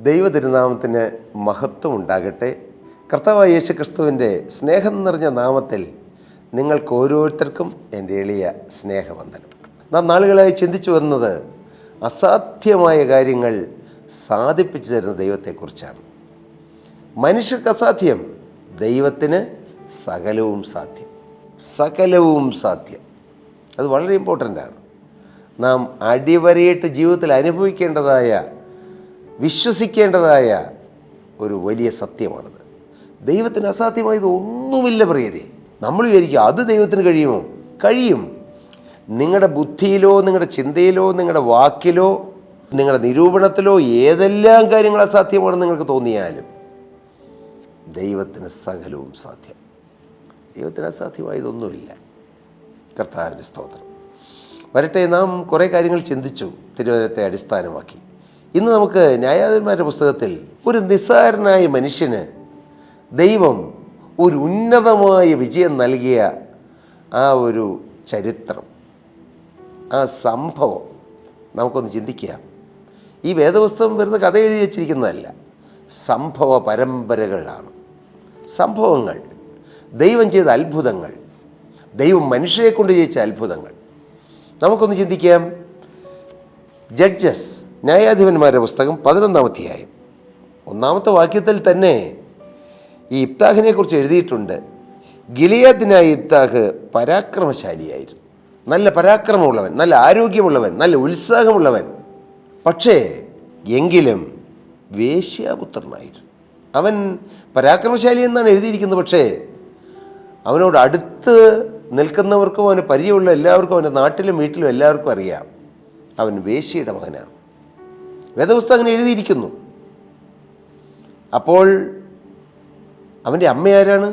ദൈവതിരുനാമത്തിന് മഹത്വം ഉണ്ടാകട്ടെ. കർത്താവായ യേശു ക്രിസ്തുവിൻ്റെ സ്നേഹം നിറഞ്ഞ നാമത്തിൽ നിങ്ങൾക്ക് ഓരോരുത്തർക്കും എൻ്റെ എളിയ സ്നേഹവന്ദനം. നാം നാളുകളായി ചിന്തിച്ചു വരുന്നത് അസാധ്യമായ കാര്യങ്ങൾ സാധിപ്പിച്ചു തരുന്ന ദൈവത്തെക്കുറിച്ചാണ്. മനുഷ്യർക്ക് അസാധ്യം, ദൈവത്തിന് സകലവും സാധ്യം. സകലവും സാധ്യം, അത് വളരെ ഇമ്പോർട്ടൻ്റാണ്. നാം അടിവരയിട്ട് ജീവിതത്തിൽ അനുഭവിക്കേണ്ടതായ, വിശ്വസിക്കേണ്ടതായ ഒരു വലിയ സത്യമാണത്. ദൈവത്തിന് അസാധ്യമായത് ഒന്നുമില്ല പ്രിയരെ. നമ്മൾ വിചാരിക്കുക അത് ദൈവത്തിന് കഴിയുമോ? കഴിയും. നിങ്ങളുടെ ബുദ്ധിയിലോ, നിങ്ങളുടെ ചിന്തയിലോ, നിങ്ങളുടെ വാക്കിലോ, നിങ്ങളുടെ നിരൂപണത്തിലോ ഏതെല്ലാം കാര്യങ്ങൾ അസാധ്യമാണെന്ന് നിങ്ങൾക്ക് തോന്നിയാലും ദൈവത്തിന് സകലവും സാധ്യം. ദൈവത്തിന് അസാധ്യമായതൊന്നുമില്ല. കർത്താവിൻ്റെ സ്തോത്രം. വരട്ടെ, നാം കുറേ കാര്യങ്ങൾ ചിന്തിച്ചു തിരുവചനത്തെ അടിസ്ഥാനമാക്കി. ഇന്ന് നമുക്ക് ന്യായാധിപന്മാരുടെ പുസ്തകത്തിൽ ഒരു നിസ്സാരനായ മനുഷ്യന് ദൈവം ഒരു ഉന്നതമായ വിജയം നൽകിയ ആ ഒരു ചരിത്രം, ആ സംഭവം നമുക്കൊന്ന് ചിന്തിക്കാം. ഈ വേദപുസ്തകം വെറുതെ കഥ എഴുതി വച്ചിരിക്കുന്നതല്ല, സംഭവ പരമ്പരകളാണ്. സംഭവങ്ങൾ, ദൈവം ചെയ്ത അത്ഭുതങ്ങൾ, ദൈവം മനുഷ്യരെ കൊണ്ട് ചെയ്യിച്ച അത്ഭുതങ്ങൾ നമുക്കൊന്ന് ചിന്തിക്കാം. ജഡ്ജസ്, ന്യായാധിപന്മാരുടെ പുസ്തകം 11-ാം അധ്യായം 1-ാമത്തെ വാക്യത്തിൽ തന്നെ ഈ ഇബ്താഹിനെ കുറിച്ച് എഴുതിയിട്ടുണ്ട്. ഗിലെയാദിനായ ഇബ്താഹ് പരാക്രമശാലിയായിരുന്നു, നല്ല പരാക്രമമുള്ളവൻ, നല്ല ആരോഗ്യമുള്ളവൻ, നല്ല ഉത്സാഹമുള്ളവൻ. പക്ഷേ എങ്കിലും വേശ്യാപുത്രനായിരുന്നു. അവൻ പരാക്രമശാലി എന്നാണ് എഴുതിയിരിക്കുന്നത്. പക്ഷേ അവനോട് അടുത്ത് നിൽക്കുന്നവർക്കും അവന് പരിചയമുള്ള എല്ലാവർക്കും, അവൻ്റെ നാട്ടിലും വീട്ടിലും എല്ലാവർക്കും അറിയാം അവൻ വേശ്യയുടെ മകനാണ്. വേദപുസ്തകം അങ്ങനെ എഴുതിയിരിക്കുന്നു. അപ്പോൾ അവൻ്റെ അമ്മ ആരാണ്?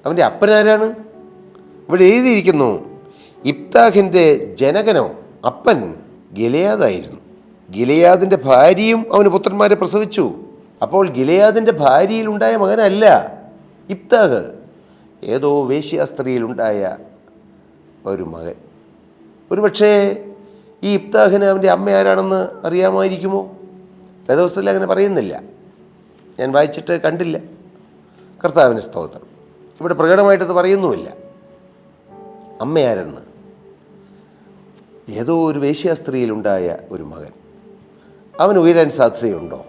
അവൻ്റെ അപ്പനാരാണ്? ഇവിടെ എഴുതിയിരിക്കുന്നു, ഇബ്താഹിൻ്റെ ജനകനോ അപ്പൻ ഗിലെയാദായിരുന്നു. ഗിലെയാദിൻ്റെ ഭാര്യയും അവന് പുത്രന്മാരെ പ്രസവിച്ചു. അപ്പോൾ ഗിലെയാദിൻ്റെ ഭാര്യയിലുണ്ടായ മകനല്ല ഇബ്താഹ്, ഏതോ വേശ്യാസ്ത്രീയിലുണ്ടായ ഒരു മകൻ. ഒരുപക്ഷേ ഈ ഇബ്താഹിന് അവൻ്റെ അമ്മ ആരാണെന്ന് അറിയാമായിരിക്കുമോ? വേദപുസ്തകത്തിൽ അങ്ങനെ പറയുന്നില്ല, ഞാൻ വായിച്ചിട്ട് കണ്ടില്ല. കർത്താവിൻ്റെ സ്തോത്രം. ഇവിടെ പ്രകടമായിട്ടത് പറയുന്നുമില്ല അമ്മയാരെന്ന്. ഏതോ ഒരു വേശ്യാസ്ത്രീയിലുണ്ടായ ഒരു മകൻ. അവൻ ഉയരാൻ സാധ്യതയുണ്ടോ?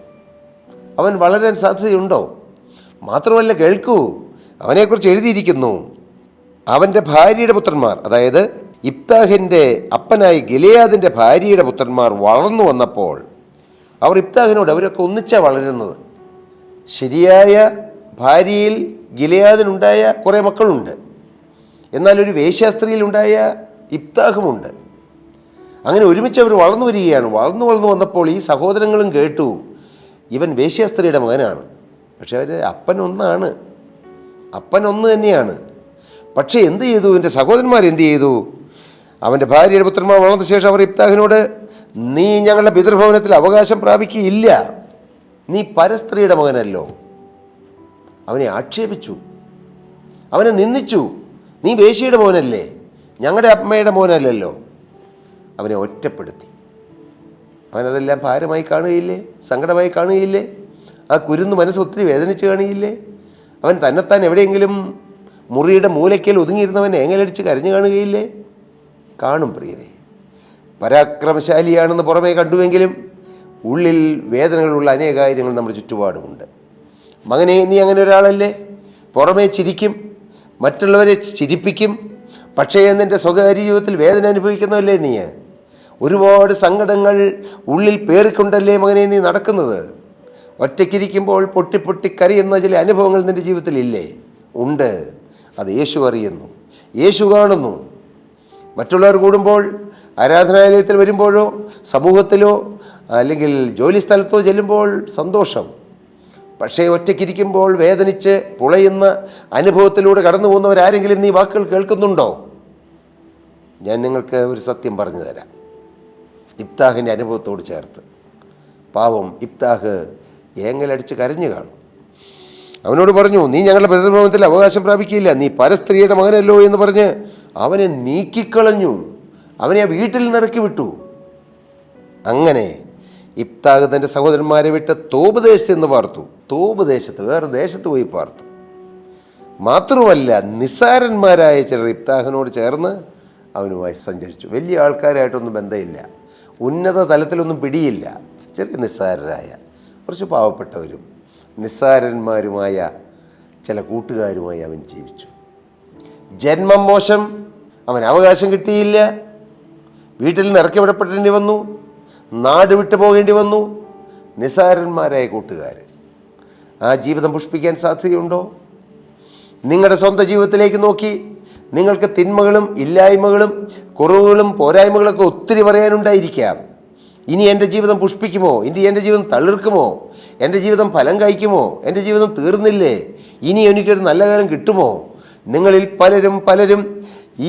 അവൻ വളരാൻ സാധ്യതയുണ്ടോ? മാത്രമല്ല, കേൾക്കൂ, അവനെക്കുറിച്ച് എഴുതിയിരിക്കുന്നു, അവൻ്റെ ഭാര്യയുടെ പുത്രന്മാർ, അതായത് ഇബ്താഹിൻ്റെ അപ്പനായ ഗിലെയാദിൻ്റെ ഭാര്യയുടെ പുത്രന്മാർ വളർന്നു വന്നപ്പോൾ അവർ ഇബ്താഹിനോട്, അവരൊക്കെ ഒന്നിച്ചാണ് വളരുന്നത്. ശരിയായ ഭാര്യയിൽ ഗിലെയാദിനുണ്ടായ കുറേ മക്കളുണ്ട്, എന്നാൽ ഒരു വേശ്യാസ്ത്രീയിലുണ്ടായ ഇബ്താഹുമുണ്ട്. അങ്ങനെ ഒരുമിച്ച് അവർ വളർന്നു വരികയാണ്. വളർന്നു വന്നപ്പോൾ ഈ സഹോദരങ്ങളും കേട്ടു ഇവൻ വേശ്യാസ്ത്രീയുടെ മകനാണ്. പക്ഷെ അവർ അപ്പൻ ഒന്ന് തന്നെയാണ്. പക്ഷേ എന്ത് ചെയ്തു? എൻ്റെ സഹോദരന്മാർ എന്ത് ചെയ്തു? അവൻ്റെ ഭാര്യയുടെ പുത്രന്മാർ വളർന്ന ശേഷം അവർ ഇബ്താഹിനോട്, നീ ഞങ്ങളുടെ പിതൃഭവനത്തിൽ അവകാശം പ്രാപിക്കുകയില്ല, നീ പരസ്ത്രീയുടെ മകനല്ലോ. അവനെ ആക്ഷേപിച്ചു, അവനെ നിന്ദിച്ചു. നീ വേശ്യയുടെ മോനല്ലേ, ഞങ്ങളുടെ അമ്മയുടെ മോനല്ലല്ലോ. അവനെ ഒറ്റപ്പെടുത്തി. അവനതെല്ലാം ഭാരമായി കാണുകയില്ലേ? സങ്കടമായി കാണുകയില്ലേ? ആ കുരുന്ന് മനസ്സ് ഒത്തിരി വേദനിച്ച് കാണുകയില്ലേ? അവൻ തന്നെത്താൻ എവിടെയെങ്കിലും മുറിയുടെ മൂലയ്ക്കൽ ഒതുങ്ങിയിരുന്നവൻ ഏങ്ങലടിച്ച് കരഞ്ഞു കാണുകയില്ലേ? കാണും പ്രിയരെ. പരാക്രമശാലിയാണെന്ന് പുറമേ കണ്ടുവെങ്കിലും ഉള്ളിൽ വേദനകളുള്ള അനേക കാര്യങ്ങൾ നമ്മുടെ ചുറ്റുപാടുമുണ്ട്. മകനെ, നീ അങ്ങനെ ഒരാളല്ലേ? പുറമേ ചിരിക്കും, മറ്റുള്ളവരെ ചിരിപ്പിക്കും, പക്ഷേ നിൻ്റെ സ്വകാര്യ ജീവിതത്തിൽ വേദന അനുഭവിക്കുന്നതല്ലേ നീ? ഒരുപാട് സങ്കടങ്ങൾ ഉള്ളിൽ പേറിക്കൊണ്ടല്ലേ മകനെ നീ നടക്കുന്നത്? ഒറ്റയ്ക്കിരിക്കുമ്പോൾ പൊട്ടി കരയുന്ന ചില അനുഭവങ്ങൾ നിൻ്റെ ജീവിതത്തിലില്ലേ? ഉണ്ട്. അത് യേശു അറിയുന്നു, യേശു കാണുന്നു. മറ്റുള്ളവർ കൂടുമ്പോൾ, ആരാധനാലയത്തിൽ വരുമ്പോഴോ, സമൂഹത്തിലോ അല്ലെങ്കിൽ ജോലി സ്ഥലത്തോ ചെല്ലുമ്പോൾ സന്തോഷം. പക്ഷേ ഒറ്റയ്ക്കിരിക്കുമ്പോൾ വേദനിച്ച് പുളയുന്ന അനുഭവത്തിലൂടെ കടന്നു പോകുന്നവരാരെങ്കിലും നീ വാക്കുകൾ കേൾക്കുന്നുണ്ടോ? ഞാൻ നിങ്ങൾക്ക് ഒരു സത്യം പറഞ്ഞു തരാം, ഇബ്താഹിൻ്റെ അനുഭവത്തോട് ചേർത്ത്. പാവം ഇബ്താഹ് ഏങ്ങലടിച്ച് കരഞ്ഞു കാണും. അവനോട് പറഞ്ഞു, നീ ഞങ്ങളുടെ പിതൃഭവനത്തിൽ അവകാശം പ്രാപിക്കില്ല, നീ പരസ്ത്രീയുടെ മകനല്ലോ എന്ന് പറഞ്ഞ് അവനെ നീക്കിക്കളഞ്ഞു. അവനെ ആ വീട്ടിൽ നിന്ന് ഇറക്കി വിട്ടു. അങ്ങനെ ഇബ്താഹ് തൻ്റെ സഹോദരന്മാരെ വിട്ട് തോബ് ദേശത്ത് നിന്ന് പാർത്തു. തോബ് ദേശത്ത്, വേറെ ദേശത്ത് പോയി പാർത്തു. മാത്രമല്ല, നിസ്സാരന്മാരായ ചിലർ ഇബ്താഹിനോട് ചേർന്ന് അവനുമായി സഞ്ചരിച്ചു. വലിയ ആൾക്കാരായിട്ടൊന്നും ബന്ധമില്ല, ഉന്നത തലത്തിലൊന്നും പിടിയില്ല. ചെറിയ നിസ്സാരരായ കുറച്ച് പാവപ്പെട്ടവരും നിസ്സാരന്മാരുമായ ചില കൂട്ടുകാരുമായി അവൻ ജീവിച്ചു. ജന്മം മോശം, അവൻ അവകാശം കിട്ടിയില്ല, വീട്ടിൽ നിന്ന് ഇറക്കി വിടപ്പെടേണ്ടി വന്നു, നാട് വിട്ടു പോകേണ്ടി വന്നു. നിസ്സാരന്മാരായ കൂട്ടുകാർ. ആ ജീവിതം പുഷ്പിക്കാൻ സാധ്യതയുണ്ടോ? നിങ്ങളുടെ സ്വന്തം ജീവിതത്തിലേക്ക് നോക്കി നിങ്ങൾക്ക് തിന്മകളും ഇല്ലായ്മകളും കുറവുകളും പോരായ്മകളൊക്കെ ഒത്തിരി പറയാനുണ്ടായിരിക്കാം. ഇനി എൻ്റെ ജീവിതം പുഷ്പിക്കുമോ? ഇനി എൻ്റെ ജീവിതം തളിർക്കുമോ? എൻ്റെ ജീവിതം ഫലം കായ്ക്കുമോ? എൻ്റെ ജീവിതം തീർന്നില്ലേ? ഇനി എനിക്കൊരു നല്ല കാലം കിട്ടുമോ? നിങ്ങളിൽ പലരും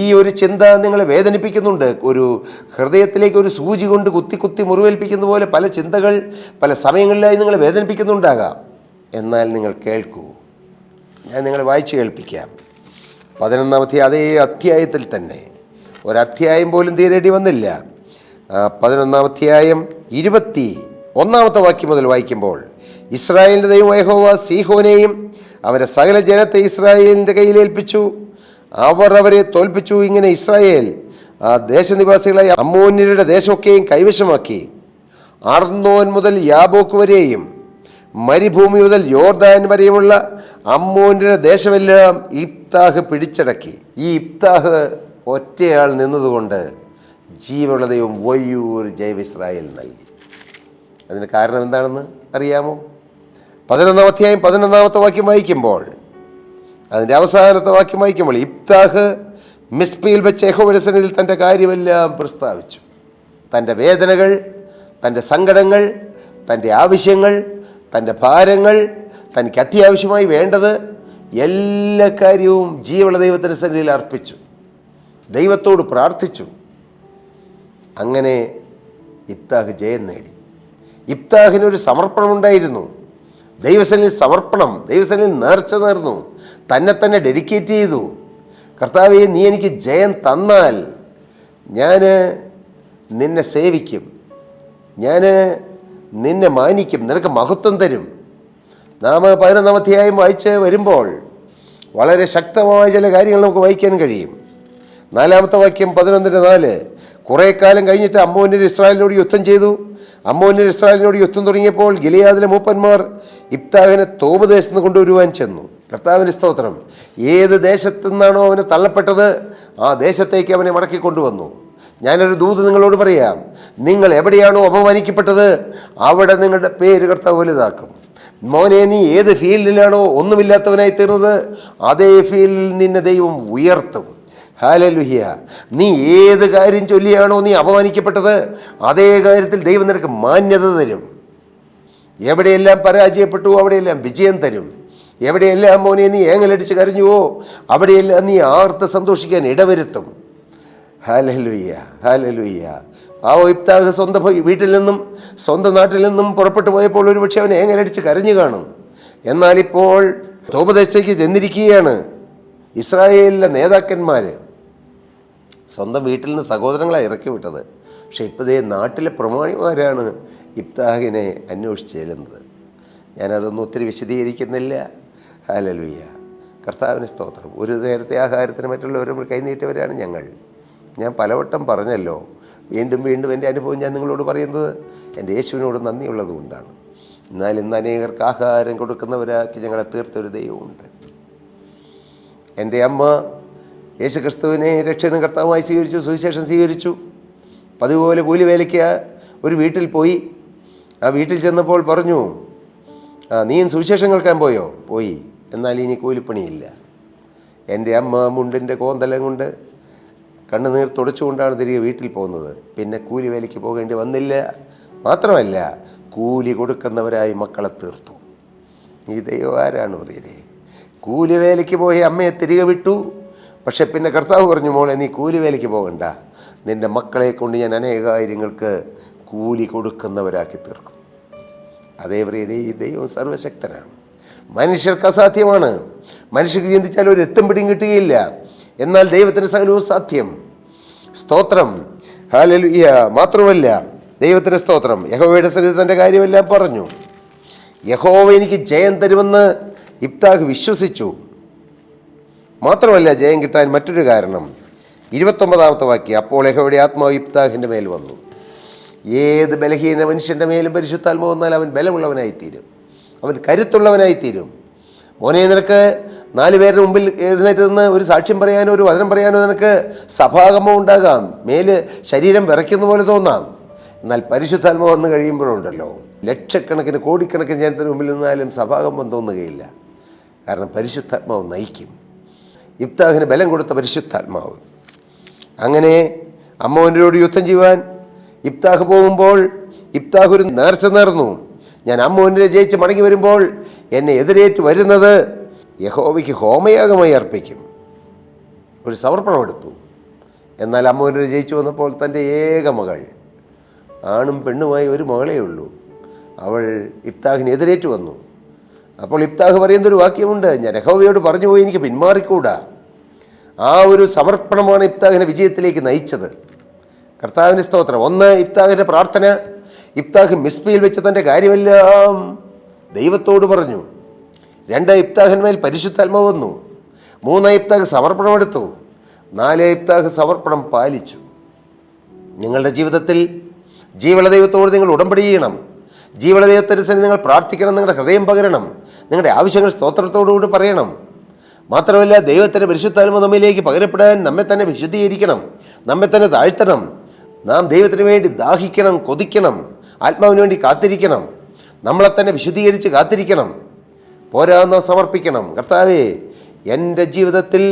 ഈ ഒരു ചിന്ത നിങ്ങളെ വേദനിപ്പിക്കുന്നുണ്ട്. ഒരു ഹൃദയത്തിലേക്ക് ഒരു സൂചി കൊണ്ട് കുത്തി മുറിവേൽപ്പിക്കുന്ന പോലെ പല ചിന്തകൾ പല സമയങ്ങളിലായി നിങ്ങളെ വേദനിപ്പിക്കുന്നുണ്ടാകാം. എന്നാൽ നിങ്ങൾ കേൾക്കൂ, ഞാൻ നിങ്ങളെ വായിച്ച് കേൾപ്പിക്കാം. 11-ാമത്തെ അതേ അധ്യായത്തിൽ തന്നെ, ഒരധ്യായം പോലും തീരേണ്ടി വന്നില്ല. 11-ാം അധ്യായം 21-ാമത്തെ വാക്യം മുതൽ വായിക്കുമ്പോൾ, ഇസ്രായേലിൻ്റെ ദൈവം യഹോവ സീഹോനെയും അവൻ്റെ സകല ജനത്തെ ഇസ്രായേലിൻ്റെ കയ്യിലേൽപ്പിച്ചു. അവർ അവരെ തോൽപ്പിച്ചു. ഇങ്ങനെ ഇസ്രായേൽ ആ ദേശനിവാസികളായ അമ്മോന്യരുടെ ദേശമൊക്കെയും കൈവശമാക്കി. അർന്നോൻ മുതൽ യാബോക്ക് വരെയും മരുഭൂമി മുതൽ യോർദാൻ വരെയുമുള്ള അമ്മോന്യരുടെ ദേശമെല്ലാം ഇബ്താഹ് പിടിച്ചടക്കി. ഈ ഇബ്താഹ് ഒറ്റയാൾ നിന്നതുകൊണ്ട് ജീവനുള്ള ദൈവം വലിയൊരു ജയം ഇസ്രായേൽ നൽകി. അതിന് കാരണം എന്താണെന്ന് അറിയാമോ? 11-ാം അധ്യായം 11-ാമത്തെ വാക്യം വായിക്കുമ്പോൾ, അതിൻ്റെ അവസാനത്തെ വാക്യം വായിക്കുമ്പോൾ, ഇബ്താഹ് മിസ്പയിൽ വെച്ച് യഹോവയുടെ സന്നിധിയിൽ തൻ്റെ കാര്യമെല്ലാം പ്രസ്താവിച്ചു. തൻ്റെ വേദനകൾ, തൻ്റെ സങ്കടങ്ങൾ, തൻ്റെ ആവശ്യങ്ങൾ, തൻ്റെ ഭാരങ്ങൾ, തനിക്ക് അത്യാവശ്യമായി വേണ്ടത് എല്ലാ കാര്യവും ജീവനുള്ള ദൈവത്തിൻ്റെ സന്നിധിയിൽ അർപ്പിച്ചു. ദൈവത്തോട് പ്രാർത്ഥിച്ചു. അങ്ങനെ ഇബ്താഹ് ജയം നേടി. ഇബ്താഹിനൊരു സമർപ്പണമുണ്ടായിരുന്നു. ദൈവസന്നിധിയിൽ സമർപ്പണം, ദൈവസന്നിധിയിൽ നേർച്ച നേർന്നു, തന്നെ ഡെഡിക്കേറ്റ് ചെയ്തു. കർത്താവേ, നീ എനിക്ക് ജയം തന്നാൽ ഞാൻ നിന്നെ സേവിക്കും, ഞാൻ നിന്നെ മാനിക്കും, നിനക്ക് മഹത്വം തരും. നാം 11-ാം അധ്യായം വായിച്ച് വരുമ്പോൾ വളരെ ശക്തമായ ചില കാര്യങ്ങൾ നമുക്ക് വായിക്കാൻ കഴിയും. 4-ാമത്തെ വാക്യം 11-4, കുറേ കാലം കഴിഞ്ഞിട്ട് അമ്മോന്യർ ഇസ്രായേലിനോട് യുദ്ധം ചെയ്തു. അമ്മോന്യർ ഇസ്രായേലിനോട് യുദ്ധം തുടങ്ങിയപ്പോൾ ഗിലെയാദിലെ മൂപ്പന്മാർ ഇബ്താഹിനെ തോബ് ദേശത്ത് നിന്ന് കൊണ്ടുവരുവാൻ ചെന്നു. കർത്താവിൻ്റെ സ്തോത്രം. ഏത് ദേശത്തു നിന്നാണോ അവന് തള്ളപ്പെട്ടത്, ആ ദേശത്തേക്ക് അവനെ മടക്കി കൊണ്ടുവന്നു. ഞാനൊരു ദൂത് നിങ്ങളോട് പറയാം, നിങ്ങൾ എവിടെയാണോ അപമാനിക്കപ്പെട്ടത് അവിടെ നിങ്ങളുടെ പേര് കർത്താവ് വലുതാക്കും. മോനെ, നീ ഏത് ഫീൽഡിലാണോ ഒന്നുമില്ലാത്തവനായി തീർന്നത്, അതേ ഫീൽഡിൽ നിന്നെ ദൈവം ഉയർത്തും. ഹല്ലേലൂയ. നീ ഏത് കാര്യം ചൊല്ലിയാണോ നീ അപമാനിക്കപ്പെട്ടത്, അതേ കാര്യത്തിൽ ദൈവം നിനക്ക് മാന്യത തരും. എവിടെയെല്ലാം പരാജയപ്പെട്ടു അവിടെയെല്ലാം വിജയം തരും. എവിടെയെല്ലാം മോനെ നീ ഏങ്ങലടിച്ച് കരഞ്ഞുവോ അവിടെയെല്ലാം നീ ആർത്ത് സന്തോഷിക്കാൻ ഇടവരുത്തും. Hallelujah, hallelujah. ആ ഇബ്താഹ് സ്വന്തം വീട്ടിൽ നിന്നും സ്വന്തം നാട്ടിൽ നിന്നും പുറപ്പെട്ടു പോയപ്പോൾ ഒരുപക്ഷെ അവൻ ഏങ്ങലടിച്ച് കരഞ്ഞു കാണും. എന്നാൽ ഇപ്പോൾ തോബ് ദേശത്തേക്ക് ചെന്നിരിക്കുകയാണ്. ഇസ്രായേലിലെ നേതാക്കന്മാർ സ്വന്തം വീട്ടിൽ നിന്ന് സഹോദരങ്ങളെ ഇറക്കി വിട്ടത്. പക്ഷെ ഇപ്പോഴേ നാട്ടിലെ പ്രമാണിമാരാണ് ഇബ്താഹിനെ അന്വേഷിച്ച് ചെല്ലുന്നത്. ഞാനതൊന്നും ഒത്തിരി വിശദീകരിക്കുന്നില്ല. ഹല്ലേലൂയ, കർത്താവിന് സ്തോത്രം. ഒരു നേരത്തെ ആഹാരത്തിന് മറ്റുള്ളവരും കൈനീട്ടിയവരാണ് ഞങ്ങൾ. ഞാൻ പലവട്ടം പറഞ്ഞല്ലോ, വീണ്ടും എൻ്റെ അനുഭവം ഞാൻ നിങ്ങളോട് പറയുന്നത് എൻ്റെ യേശുവിനോട് നന്ദിയുള്ളതുകൊണ്ടാണ്. എന്നാൽ ഇന്ന് അനേകർക്ക് ആഹാരം കൊടുക്കുന്നവരാക്കി ഞങ്ങളെ തീർത്തൊരു ദൈവമുണ്ട്. എൻ്റെ അമ്മ യേശു ക്രിസ്തുവിനെ രക്ഷകനും കർത്താവുമായി സ്വീകരിച്ചു, സുവിശേഷം സ്വീകരിച്ചു. പതിവുപോലെ കൂലിവേലയ്ക്ക് ഒരു വീട്ടിൽ പോയി. ആ വീട്ടിൽ ചെന്നപ്പോൾ പറഞ്ഞു, നീയും സുവിശേഷം കേൾക്കാൻ പോയോ? പോയി. എന്നാൽ ഇനി കൂലിപ്പണിയില്ല. എൻ്റെ അമ്മ മുണ്ടിൻ്റെ കോന്തലം കൊണ്ട് കണ്ണുനീർ തുടച്ചുകൊണ്ടാണ് തിരികെ വീട്ടിൽ പോകുന്നത്. പിന്നെ കൂലിവേലയ്ക്ക് പോകേണ്ടി വന്നില്ല. മാത്രമല്ല, കൂലി കൊടുക്കുന്നവരായി മക്കളെ തീർത്തു. ഈ ദൈവം ആരാണ് പ്രിയരെ? കൂലിവേലയ്ക്ക് പോയി അമ്മയെ തിരികെ വിട്ടു. പക്ഷെ പിന്നെ കർത്താവ് പറഞ്ഞു, മോളെ നീ കൂലിവേലയ്ക്ക് പോകണ്ട, നിൻ്റെ മക്കളെ കൊണ്ട് ഞാൻ അനേക കാര്യങ്ങൾക്ക് കൂലി കൊടുക്കുന്നവരാക്കി തീർക്കും. അതേ പ്രിയരെ, ഈ ദൈവം സർവശക്തനാണ്. മനുഷ്യർക്ക് അസാധ്യമാണ്. മനുഷ്യർക്ക് ചിന്തിച്ചാൽ ഒരു എത്തും പിടിയും കിട്ടുകയില്ല. എന്നാൽ ദൈവത്തിന് സകലവും സാധ്യം. സ്തോത്രം, ഹല്ലേലൂയ. മാത്രമല്ല, ദൈവത്തിന് സ്തോത്രം. യഹോവയുടെ സന്നിധി തൻ്റെ കാര്യമെല്ലാം പറഞ്ഞു. യഹോവ എനിക്ക് ജയം തരുമെന്ന് ഇബ്താഖ് വിശ്വസിച്ചു. മാത്രമല്ല, ജയം കിട്ടാൻ മറ്റൊരു കാരണം 29-ാമത്തെ വാക്യം, അപ്പോൾ യഹോവയുടെ ആത്മാവ് ഇബ്താഖിൻ്റെ മേൽ വന്നു. ഏത് ബലഹീന മനുഷ്യൻ്റെ മേലും പരിശുദ്ധാത്മാവ് വന്നാൽ അവൻ ബലമുള്ളവനായിത്തീരും, അവൻ കരുത്തുള്ളവനായിത്തീരും. മോനെ, നിനക്ക് 4 പേരുടെ മുമ്പിൽ എഴുന്നേറ്റ് നിന്ന് ഒരു സാക്ഷ്യം പറയാനോ ഒരു വചനം പറയാനോ നിനക്ക് സഭാകമം ഉണ്ടാകാം, മേല് ശരീരം വിറയ്ക്കുന്ന പോലെ തോന്നാം. എന്നാൽ പരിശുദ്ധാത്മാവ് വന്നു കഴിയുമ്പോഴുണ്ടല്ലോ, ലക്ഷക്കണക്കിന് കോടിക്കണക്കിന് ജനത്തിന് മുമ്പിൽ നിന്നാലും സഭാകമ്പം തോന്നുകയില്ല. കാരണം പരിശുദ്ധാത്മാവ് നയിക്കും. ഇബ്താഖിന് ബലം കൊടുത്ത പരിശുദ്ധാത്മാവ്. അങ്ങനെ അമ്മോനോട് യുദ്ധം ചെയ്യുവാൻ ഇബ്താഖ് പോകുമ്പോൾ ഇബ്താഖ് ഒരു നേർച്ച നേർന്നു. ഞാൻ അമ്മോനെ ജയിച്ച് മടങ്ങി വരുമ്പോൾ എന്നെ എതിരേറ്റ് വരുന്നത് യഹോവയ്ക്ക് ഹോമയാഗമായി അർപ്പിക്കും. ഒരു സമർപ്പണമെടുത്തു. എന്നാൽ അമ്മോനെ ജയിച്ചു വന്നപ്പോൾ തൻ്റെ ഏക മകൾ, ആണും പെണ്ണുമായി ഒരു മകളേ ഉള്ളൂ, അവൾ ഇബ്താഖിന് എതിരേറ്റ് വന്നു. അപ്പോൾ ഇബ്താഖ് പറയുന്നൊരു വാക്യമുണ്ട്, ഞാൻ യഹോവയോട് പറഞ്ഞു പോയി എനിക്ക് പിന്മാറിക്കൂടാ. ആ ഒരു സമർപ്പണമാണ് ഇബ്താഖിനെ വിജയത്തിലേക്ക് നയിച്ചത്. കർത്താവിൻ്റെ സ്തോത്രം. 1, ഇബ്താഖിൻ്റെ പ്രാർത്ഥന. ഇബ്താഖ് മിസ്പയിൽ വെച്ച് തൻ്റെ കാര്യമെല്ലാം ദൈവത്തോട് പറഞ്ഞു. 2, ഇബ്താഖിന്മേൽ പരിശുദ്ധാത്മാവ് വന്നു. 3, ഇബ്താഖ് സമർപ്പണമെടുത്തു. 4, ഇബ്താഖ് സമർപ്പണം പാലിച്ചു. നിങ്ങളുടെ ജീവിതത്തിൽ ജീവനുള്ള ദൈവത്തോട് നിങ്ങൾ ഉടമ്പടി ചെയ്യണം. ജീവനുള്ള ദൈവത്തിനനുസരിച്ച് നിങ്ങൾ പ്രാർത്ഥിക്കണം. നിങ്ങളുടെ ഹൃദയം പകരണം. നിങ്ങളുടെ ആവശ്യങ്ങൾ സ്തോത്രത്തോടുകൂടി പറയണം. മാത്രമല്ല, ദൈവത്തിൻ്റെ പരിശുദ്ധാത്മാവ് നമ്മിലേക്ക് പകരപ്പെടാൻ നമ്മെ തന്നെ വിശുദ്ധീകരിക്കണം, നമ്മെ തന്നെ താഴ്ത്തണം. നാം ദൈവത്തിന് വേണ്ടി ദാഹിക്കണം, കൊതിക്കണം, ആത്മാവിന് വേണ്ടി കാത്തിരിക്കണം, നമ്മളെ തന്നെ വിശുദ്ധീകരിച്ച് കാത്തിരിക്കണം. പോരാന്ന് സമർപ്പിക്കണം. കർത്താവേ, എൻ്റെ ജീവിതത്തിൽ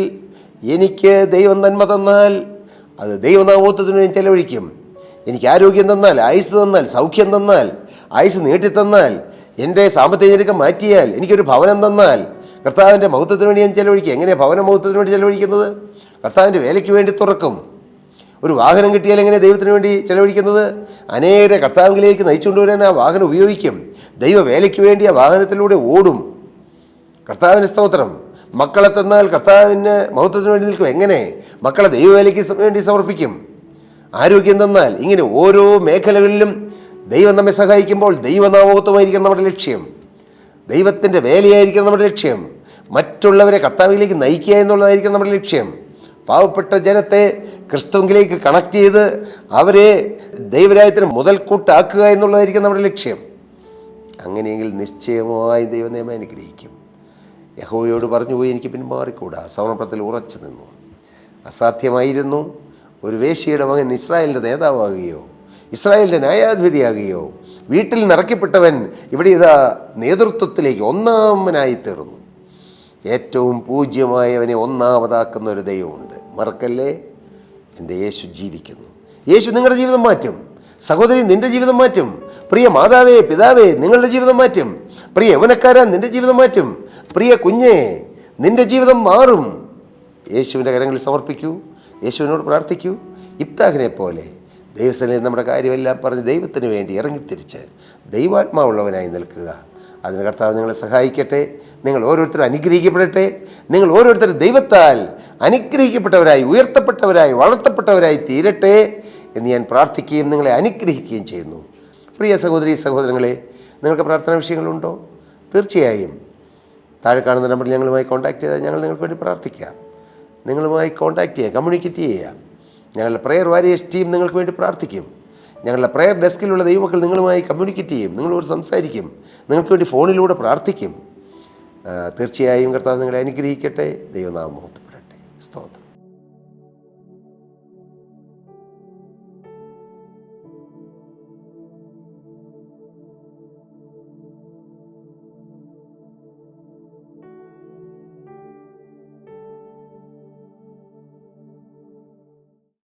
എനിക്ക് ദൈവം നന്മ തന്നാൽ അത് ദൈവനാമത്തിന് വേണ്ടി ചെലവഴിക്കും. എനിക്ക് ആരോഗ്യം തന്നാൽ, ആയുസ് തന്നാൽ, സൗഖ്യം തന്നാൽ, ആയുസ് നീട്ടിത്തന്നാൽ, എൻ്റെ സാമ്പത്തിക ഞെരുക്കം മാറ്റിയാൽ, എനിക്കൊരു ഭവനം തന്നാൽ കർത്താവിൻ്റെ മഹത്വത്തിന് വേണ്ടി ഞാൻ ചെലവഴിക്കും. എങ്ങനെയാണ് ഭവന മഹത്വത്തിന് വേണ്ടി ചെലവഴിക്കുന്നത്? കർത്താവിൻ്റെ വേലയ്ക്ക് വേണ്ടി തുറക്കും. ഒരു വാഹനം കിട്ടിയാൽ എങ്ങനെ ദൈവത്തിന് വേണ്ടി ചെലവഴിക്കുന്നത്? അനേകരെ കർത്താവിലേക്ക് നയിച്ചുകൊണ്ടുവരാൻ ആ വാഹനം ഉപയോഗിക്കും. ദൈവ വേലയ്ക്ക് വേണ്ടി ആ വാഹനത്തിലൂടെ ഓടും. കർത്താവിന് സ്തോത്രം. മക്കളെ തന്നാൽ കർത്താവിന് മഹത്വത്തിന് വേണ്ടി നിൽക്കും. എങ്ങനെ? മക്കളെ ദൈവവേലയ്ക്ക് വേണ്ടി സമർപ്പിക്കും. ആരോഗ്യം തന്നാൽ, ഇങ്ങനെ ഓരോ മേഖലകളിലും ദൈവം നമ്മെ സഹായിക്കുമ്പോൾ ദൈവനാമത്വമായിരിക്കണം നമ്മുടെ ലക്ഷ്യം. ദൈവത്തിൻ്റെ വേലയായിരിക്കണം നമ്മുടെ ലക്ഷ്യം. മറ്റുള്ളവരെ കർത്താവിലേക്ക് നയിക്കുക എന്നുള്ളതായിരിക്കും നമ്മുടെ ലക്ഷ്യം. പാവപ്പെട്ട ജനത്തെ ക്രിസ്തുവിലേക്ക് കണക്ട് ചെയ്ത് അവരെ ദൈവരാജ്യത്തിന് മുതൽക്കൂട്ടാക്കുക എന്നുള്ളതായിരിക്കും നമ്മുടെ ലക്ഷ്യം. അങ്ങനെയെങ്കിൽ നിശ്ചയമായി ദൈവം നമ്മെ അനുഗ്രഹിക്കും. യഹോവയോട് പറഞ്ഞു പോയി എനിക്ക് പിന്മാറിക്കൂടാ. സമർപ്പണത്തിൽ ഉറച്ചു നിന്നു. അസാധ്യമായിരുന്നു ഒരു വേശ്യയുടെ മകൻ ഇസ്രായേലിൻ്റെ നേതാവാകുകയോ ഇസ്രായേലിൻ്റെ ന്യായാധിപതിയാകുകയോ. വീട്ടിൽ നിറയ്ക്കപ്പെട്ടവൻ ഇവിടെ ഇതാ നേതൃത്വത്തിലേക്ക് ഒന്നാമനായി തീർന്നു. ഏറ്റവും പൂജ്യമായവനെ ഒന്നാമതാക്കുന്ന ഒരു ദൈവമുണ്ട്. മറക്കല്ലേ, എൻ്റെ യേശു ജീവിക്കുന്നു. യേശു നിങ്ങളുടെ ജീവിതം മാറ്റും. സഹോദരി, നിൻ്റെ ജീവിതം മാറ്റും. പ്രിയ മാതാവേ, പിതാവേ, നിങ്ങളുടെ ജീവിതം മാറ്റും. പ്രിയ യൗവനക്കാരാൻ നിൻ്റെ ജീവിതം മാറ്റും. പ്രിയ കുഞ്ഞേ, നിൻ്റെ ജീവിതം മാറും. യേശുവിൻ്റെ കരങ്ങളിൽ സമർപ്പിക്കൂ. യേശുവിനോട് പ്രാർത്ഥിക്കൂ. ഇബ്താഖിനെ പോലെ ദൈവസ്ഥനിൽ നമ്മുടെ കാര്യമെല്ലാം പറഞ്ഞ് ദൈവത്തിന് വേണ്ടി ഇറങ്ങിത്തിരിച്ച് ദൈവാത്മാവുള്ളവനായി നിൽക്കുക. അതിന് കർത്താവ് നിങ്ങളെ സഹായിക്കട്ടെ. നിങ്ങൾ ഓരോരുത്തരും അനുഗ്രഹിക്കപ്പെടട്ടെ. നിങ്ങൾ ഓരോരുത്തരും ദൈവത്താൽ അനുഗ്രഹിക്കപ്പെട്ടവരായി, ഉയർത്തപ്പെട്ടവരായി, വളർത്തപ്പെട്ടവരായി തീരട്ടെ എന്ന് ഞാൻ പ്രാർത്ഥിക്കുകയും നിങ്ങളെ അനുഗ്രഹിക്കുകയും ചെയ്യുന്നു. പ്രിയ സഹോദരി സഹോദരങ്ങളെ, നിങ്ങൾക്ക് പ്രാർത്ഥനാ വിഷയങ്ങളുണ്ടോ? തീർച്ചയായും താഴെ കാണുന്ന നമ്പറിൽ ഞങ്ങളുമായി കോൺടാക്ട് ചെയ്താൽ ഞങ്ങൾ നിങ്ങൾക്ക് വേണ്ടി പ്രാർത്ഥിക്കാം. നിങ്ങളുമായി കോൺടാക്ട് ചെയ്യാം, കമ്മ്യൂണിക്കേറ്റ് ചെയ്യാം. ഞങ്ങളുടെ പ്രെയർ വാരിയേഴ്സ് ടീം നിങ്ങൾക്ക് വേണ്ടി പ്രാർത്ഥിക്കും. ഞങ്ങളുടെ പ്രെയർ ഡെസ്കിലുള്ള ദൈവമക്കൾ നിങ്ങളുമായി കമ്മ്യൂണിക്കേറ്റ് ചെയ്യും, നിങ്ങളോട് സംസാരിക്കും, നിങ്ങൾക്ക് വേണ്ടി ഫോണിലൂടെ പ്രാർത്ഥിക്കും. തീർച്ചയായും കർത്താവ് നിങ്ങളെ അനുഗ്രഹിക്കട്ടെ. ദൈവനാമം മഹത്വപ്പെടട്ടെ. സ്തോത്രം.